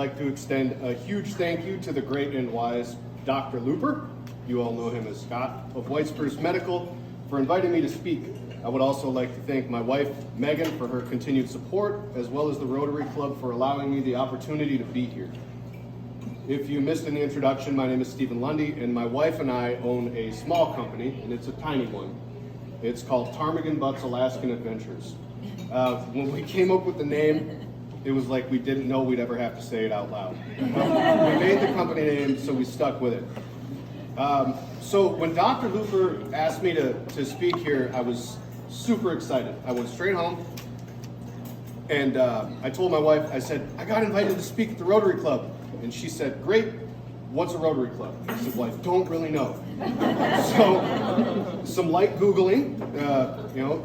I'd like to extend a huge thank you to the great and wise Dr. Looper, you all know him as Scott, of Whitespurs Medical, for inviting me to speak. I would also like to thank my wife, Megan, for her continued support, as well as the Rotary Club for allowing me the opportunity to be here. If you missed in the introduction, my name is Stephen Lundy, and my wife and I own a small company, and it's a tiny one. It's called Ptarmigan Butts Alaskan Adventures. When we came up with the name, it was like we didn't know we'd ever have to say it out loud. We made the company name, so we stuck with it. So when Dr. Looper asked me to speak here, I was super excited. I went straight home, and I told my wife, I said, I got invited to speak at the Rotary Club. And she said, great, what's a Rotary Club? I said, well, I don't really know. So some light Googling,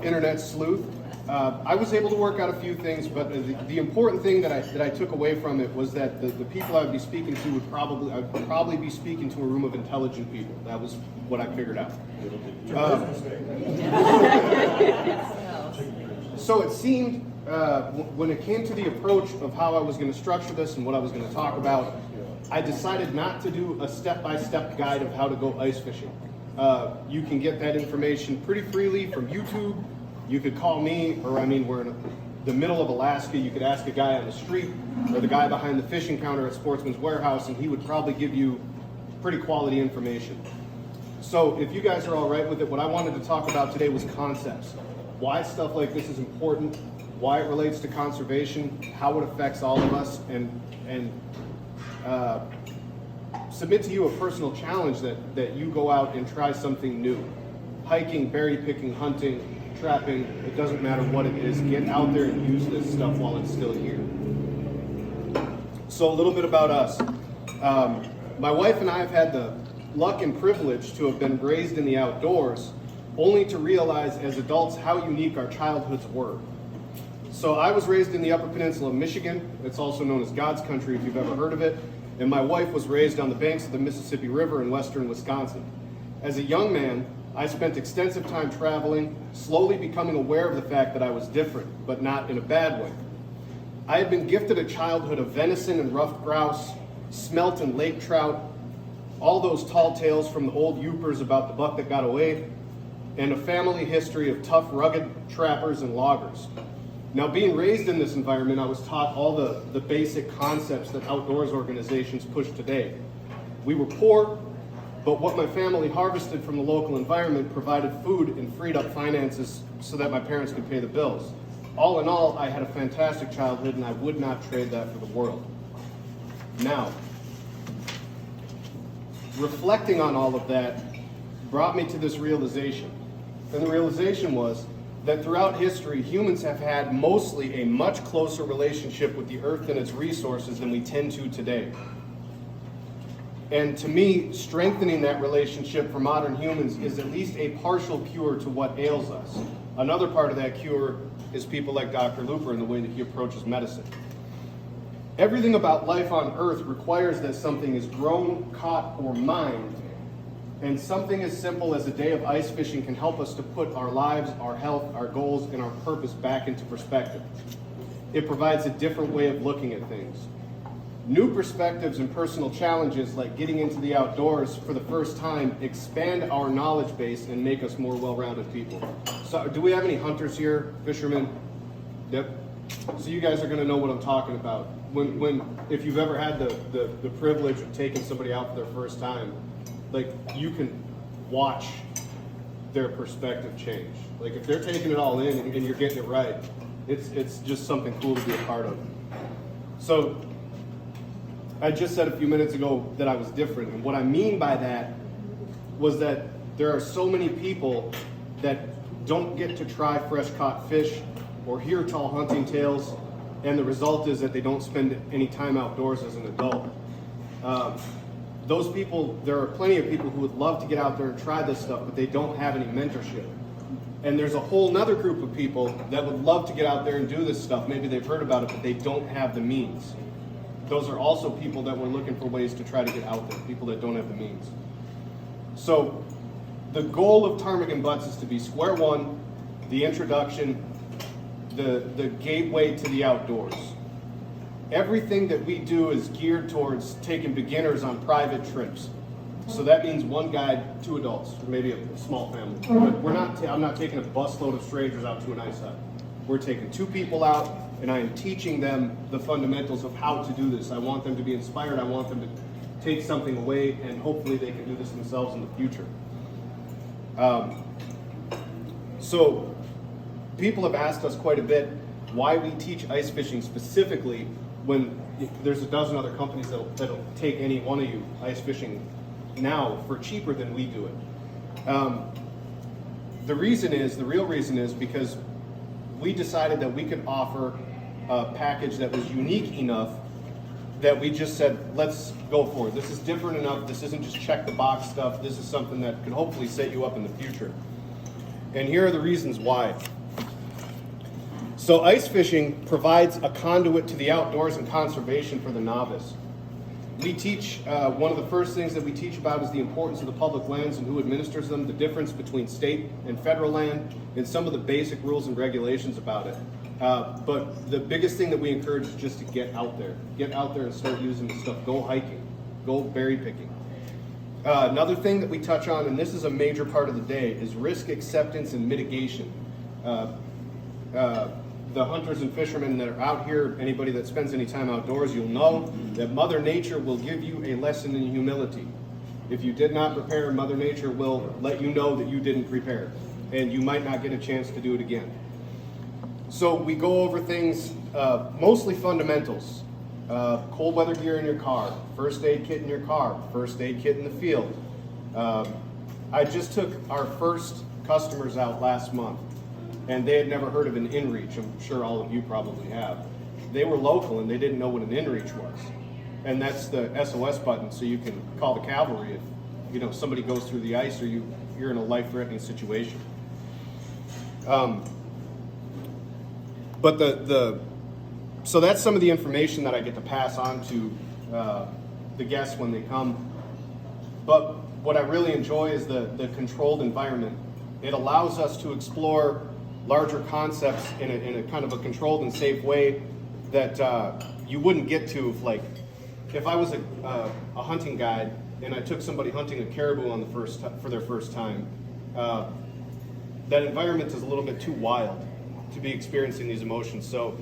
internet sleuth. I was able to work out a few things, but the important thing that I took away from it was that the people I would be speaking to I would probably be speaking to a room of intelligent people. That was what I figured out. So it seemed, when it came to the approach of how I was going to structure this and what I was going to talk about, I decided not to do a step-by-step guide of how to go ice fishing. You can get that information pretty freely from YouTube. You could call me, or we're in the middle of Alaska. You could ask a guy on the street or the guy behind the fishing counter at Sportsman's Warehouse, and he would probably give you pretty quality information. So if you guys are all right with it, what I wanted to talk about today was concepts. Why stuff like this is important, why it relates to conservation, how it affects all of us, and submit to you a personal challenge that you go out and try something new. Hiking, berry picking, hunting, trapping, it doesn't matter what it is. Get out there and use this stuff while it's still here. So a little bit about us. My wife and I have had the luck and privilege to have been raised in the outdoors, only to realize as adults how unique our childhoods were. So I was raised in the Upper Peninsula of Michigan. It's also known as God's country if you've ever heard of it. And my wife was raised on the banks of the Mississippi River in western Wisconsin. As a young man, I spent extensive time traveling, slowly becoming aware of the fact that I was different, but not in a bad way. I had been gifted a childhood of venison and ruffed grouse, smelt and lake trout, all those tall tales from the old Yoopers about the buck that got away, and a family history of tough, rugged trappers and loggers. Now, being raised in this environment, I was taught all the basic concepts that outdoors organizations push today. We were poor, but what my family harvested from the local environment provided food and freed up finances so that my parents could pay the bills. All in all, I had a fantastic childhood, and I would not trade that for the world. Now, reflecting on all of that brought me to this realization. And the realization was that throughout history, humans have had mostly a much closer relationship with the earth and its resources than we tend to today. And to me, strengthening that relationship for modern humans is at least a partial cure to what ails us. Another part of that cure is people like Dr. Looper and the way that he approaches medicine. Everything about life on Earth requires that something is grown, caught, or mined. And something as simple as a day of ice fishing can help us to put our lives, our health, our goals, and our purpose back into perspective. It provides a different way of looking at things. New perspectives and personal challenges like getting into the outdoors for the first time expand our knowledge base and make us more well-rounded people. So do we have any hunters here, fishermen? Yep. So you guys are going to know what I'm talking about. If you've ever had the privilege of taking somebody out for their first time, like you can watch their perspective change. Like if they're taking it all in and you're getting it right, it's just something cool to be a part of. So I just said a few minutes ago that I was different, and what I mean by that was that there are so many people that don't get to try fresh caught fish or hear tall hunting tales, and the result is that they don't spend any time outdoors as an adult. Those people, there are plenty of people who would love to get out there and try this stuff, but they don't have any mentorship. And there's a whole nother group of people that would love to get out there and do this stuff. Maybe they've heard about it, but they don't have the means. Those are also people that we're looking for ways to try to get out there, people that don't have the means. So the goal of Ptarmigan Butts is to be square one, the introduction, the gateway to the outdoors. everything that we do is geared towards taking beginners on private trips. So that means one guide, 2 adults, or maybe a small family. But I'm not taking a busload of strangers out to an ice hut. We're taking 2 people out, and I am teaching them the fundamentals of how to do this. I want them to be inspired. I want them to take something away, and hopefully they can do this themselves in the future. So people have asked us quite a bit why we teach ice fishing specifically when there's a dozen other companies that'll take any one of you ice fishing now for cheaper than we do it. The real reason is because we decided that we could offer a package that was unique enough that we just said, let's go for it. This is different enough. This isn't just check the box stuff. This is something that could hopefully set you up in the future. And here are the reasons why. So ice fishing provides a conduit to the outdoors and conservation for the novice. We teach, one of the first things that we teach about is the importance of the public lands and who administers them, the difference between state and federal land, and some of the basic rules and regulations about it. But the biggest thing that we encourage is just to get out there. Get out there and start using the stuff. Go hiking. Go berry picking. Another thing that we touch on, and this is a major part of the day, is risk acceptance and mitigation. The hunters and fishermen that are out here, anybody that spends any time outdoors, you'll know that Mother Nature will give you a lesson in humility. If you did not prepare, Mother Nature will let you know that you didn't prepare, and you might not get a chance to do it again. So we go over things, mostly fundamentals. Cold weather gear in your car, first aid kit in your car, first aid kit in the field. I just took our first customers out last month, and they had never heard of an inReach. I'm sure all of you probably have. They were local and they didn't know what an inReach was. And that's the SOS button, so you can call the cavalry if somebody goes through the ice or you're in a life-threatening situation. But so that's some of the information that I get to pass on to the guests when they come. But what I really enjoy is the controlled environment. It allows us to explore larger concepts in a kind of a controlled and safe way that you wouldn't get to if I was a hunting guide and I took somebody hunting a caribou for their first time. That environment is a little bit too wild to be experiencing these emotions. So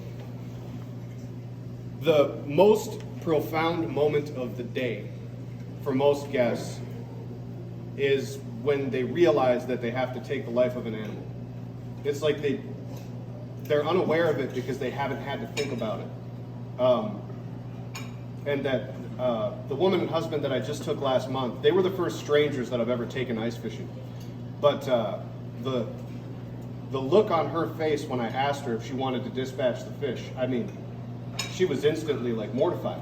the most profound moment of the day for most guests is when they realize that they have to take the life of an animal. It's like they're unaware of it because they haven't had to think about it. And that the woman and husband that I just took last month, they were the first strangers that I've ever taken ice fishing. But the look on her face when I asked her if she wanted to dispatch the fish, I mean, she was instantly mortified.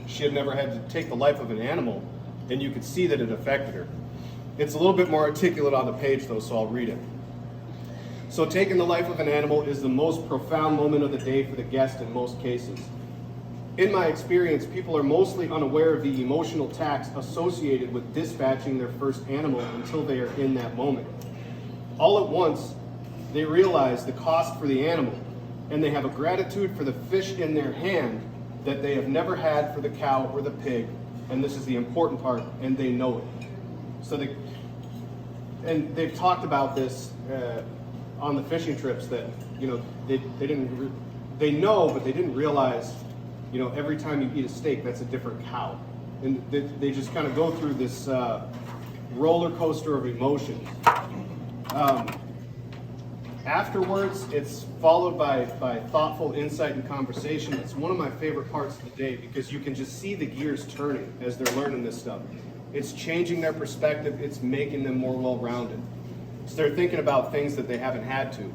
She had never had to take the life of an animal, and you could see that it affected her. It's a little bit more articulate on the page though, so I'll read it. So taking the life of an animal is the most profound moment of the day for the guest in most cases. In my experience, people are mostly unaware of the emotional tax associated with dispatching their first animal until they are in that moment. All at once, they realize the cost for the animal, and they have a gratitude for the fish in their hand that they have never had for the cow or the pig, and this is the important part, and they know it. So they've talked about this on the fishing trips that they know, but they didn't realize every time you eat a steak, that's a different cow, and they just kind of go through this roller coaster of emotions. Afterwards, it's followed by thoughtful insight and conversation. It's one of my favorite parts of the day because you can just see the gears turning as they're learning this stuff. It's changing their perspective. It's making them more well-rounded. So they're thinking about things that they haven't had to.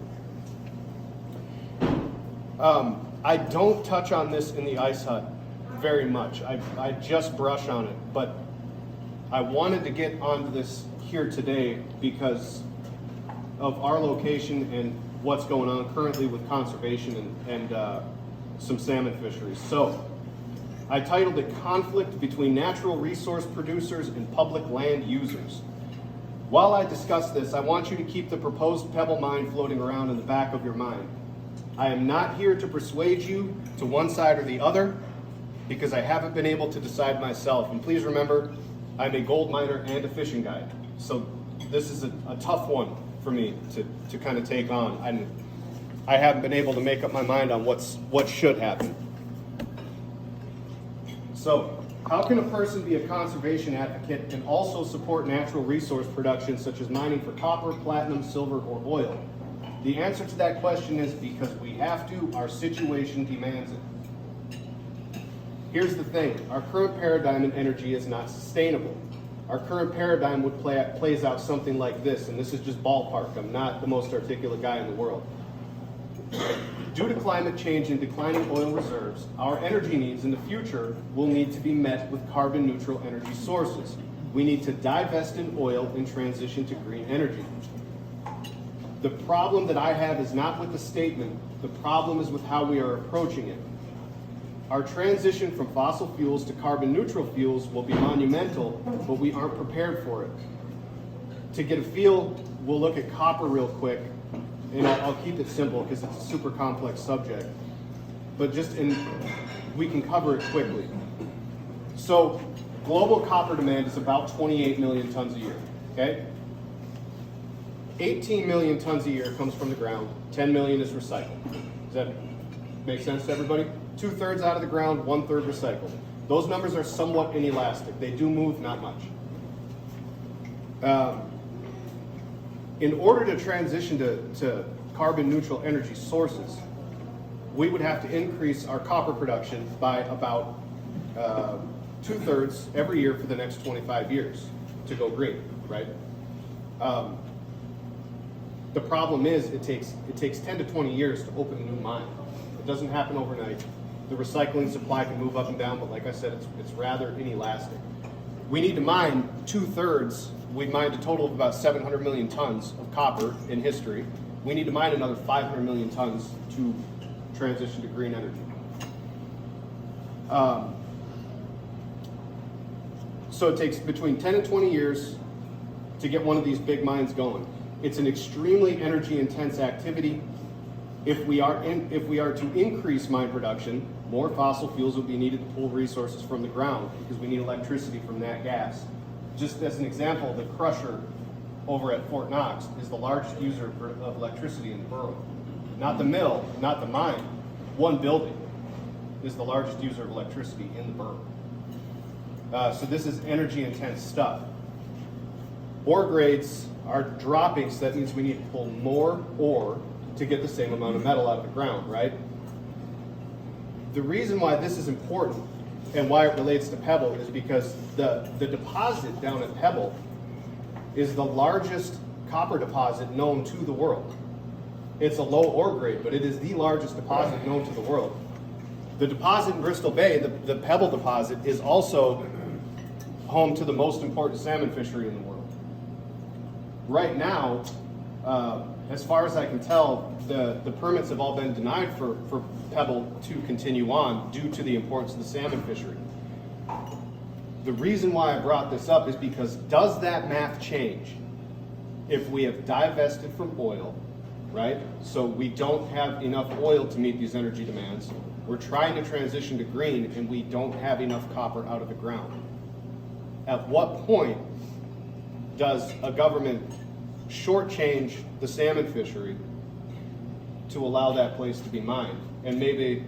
I don't touch on this in the ice hut very much. I just brush on it, but I wanted to get onto this here today because of our location and what's going on currently with conservation and some salmon fisheries. So I titled it Conflict Between Natural Resource Producers and Public Land Users. While I discuss this, I want you to keep the proposed pebble mine floating around in the back of your mind. I am not here to persuade you to one side or the other, because I haven't been able to decide myself. And please remember, I'm a gold miner and a fishing guide. So this is a tough one for me to kind of take on. I haven't been able to make up my mind on what should happen. So how can a person be a conservation advocate and also support natural resource production such as mining for copper, platinum, silver, or oil? The answer to that question is because we have to, our situation demands it. Here's the thing, our current paradigm in energy is not sustainable. Our current paradigm plays out something like this, and this is just ballpark. I'm not the most articulate guy in the world. Due to climate change and declining oil reserves, our energy needs in the future will need to be met with carbon neutral energy sources. We need to divest in oil and transition to green energy. The problem that I have is not with the statement, the problem is with how we are approaching it. Our transition from fossil fuels to carbon neutral fuels will be monumental, but we aren't prepared for it. To get a feel, we'll look at copper real quick, and I'll keep it simple because it's a super complex subject, but we can cover it quickly. So global copper demand is about 28 million tons a year, okay? 18 million tons a year comes from the ground, 10 million is recycled. Does that make sense to everybody? 2/3 out of the ground, 1/3 recycled. Those numbers are somewhat inelastic. They do move, not much. In order to transition to carbon neutral energy sources, we would have to increase our copper production by about 2/3 every year for the next 25 years to go green, right? The problem is it takes 10 to 20 years to open a new mine. It doesn't happen overnight. The recycling supply can move up and down, but like I said, it's rather inelastic. We need to mine 2/3. We mined a total of about 700 million tons of copper in history. We need to mine another 500 million tons to transition to green energy. So it takes between 10 and 20 years to get one of these big mines going. It's an extremely energy intense activity. If we are to increase mine production, more fossil fuels will be needed to pull resources from the ground because we need electricity from that gas. Just as an example, the crusher over at Fort Knox is the largest user of electricity in the borough. Not the mill, not the mine. One building is the largest user of electricity in the borough. So this is energy intense stuff. Ore grades are dropping, so that means we need to pull more ore to get the same amount of metal out of the ground, right? The reason why this is important and why it relates to Pebble is because the deposit down at Pebble is the largest copper deposit known to the world. It's a low ore grade, but it is the largest deposit known to the world. The deposit in Bristol Bay, the Pebble deposit, is also home to the most important salmon fishery in the world. Right now, as far as I can tell, the permits have all been denied for Pebble to continue on due to the importance of the salmon fishery. The reason why I brought this up is because does that math change if we have divested from oil, right? So we don't have enough oil to meet these energy demands. We're trying to transition to green and we don't have enough copper out of the ground. At what point does a government shortchange the salmon fishery to allow that place to be mined? And maybe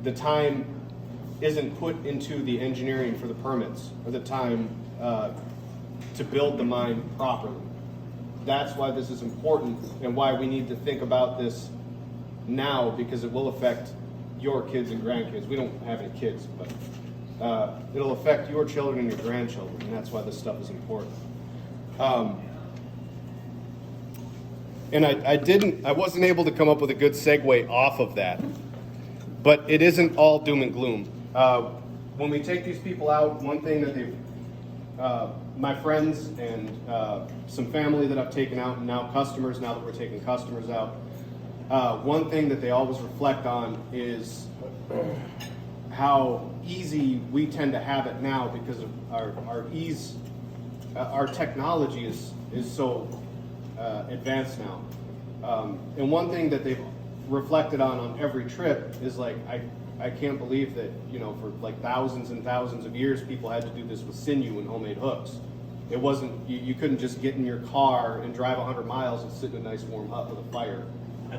the time isn't put into the engineering for the permits or the time to build the mine properly. That's why this is important and why we need to think about this now, because it will affect your kids and grandkids. We don't have any kids, but it'll affect your children and your grandchildren, and that's why this stuff is important. And I wasn't able to come up with a good segue off of that, but it isn't all doom and gloom. When we take these people out, one thing that my friends and some family that I've taken out, and now customers, now that we're taking customers out, one thing that they always reflect on is how easy we tend to have it now because of our ease. Our technology is so advanced now. And one thing that they've reflected on every trip is like, I can't believe that, you know, for like thousands and thousands of years, people had to do this with sinew and homemade hooks. It wasn't, you couldn't just get in your car and drive 100 miles and sit in a nice warm hut with a fire.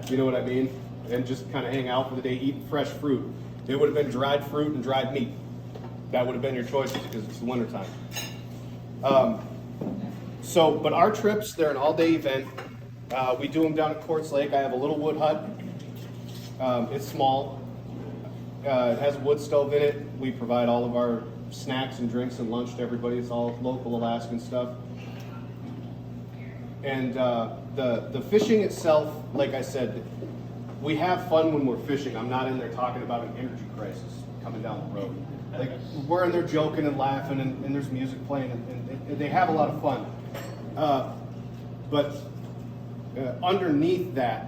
You know what I mean? And just kind of hang out for the day, eat fresh fruit. It would have been dried fruit and dried meat. That would have been your choices because it's the wintertime. But our trips, they're an all-day event. We do them down at Quartz Lake. I have a little wood hut. It's small. It has a wood stove in it. We provide all of our snacks and drinks and lunch to everybody. It's all local Alaskan stuff. And the fishing itself, like I said, we have fun when we're fishing. I'm not in there talking about an energy crisis coming down the road. Like, we're in there joking and laughing, and there's music playing, and they have a lot of fun. But underneath that,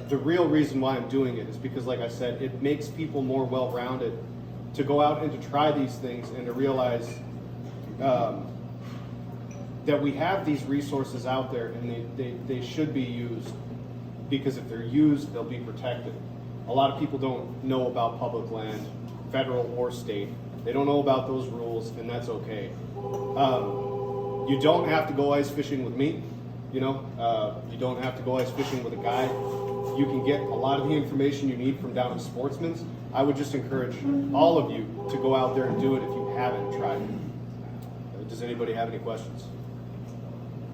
the real reason why I'm doing it is because, like I said, it makes people more well-rounded to go out and to try these things and to realize that we have these resources out there, and they should be used, because if they're used, they'll be protected. A lot of people don't know about public land, federal or state. They don't know about those rules, and that's okay. You don't have to go ice fishing with me. You know, you don't have to go ice fishing with a guide. You can get a lot of the information you need from down at Sportsman's. I would just encourage all of you to go out there and do it if you haven't tried it. Does anybody have any questions?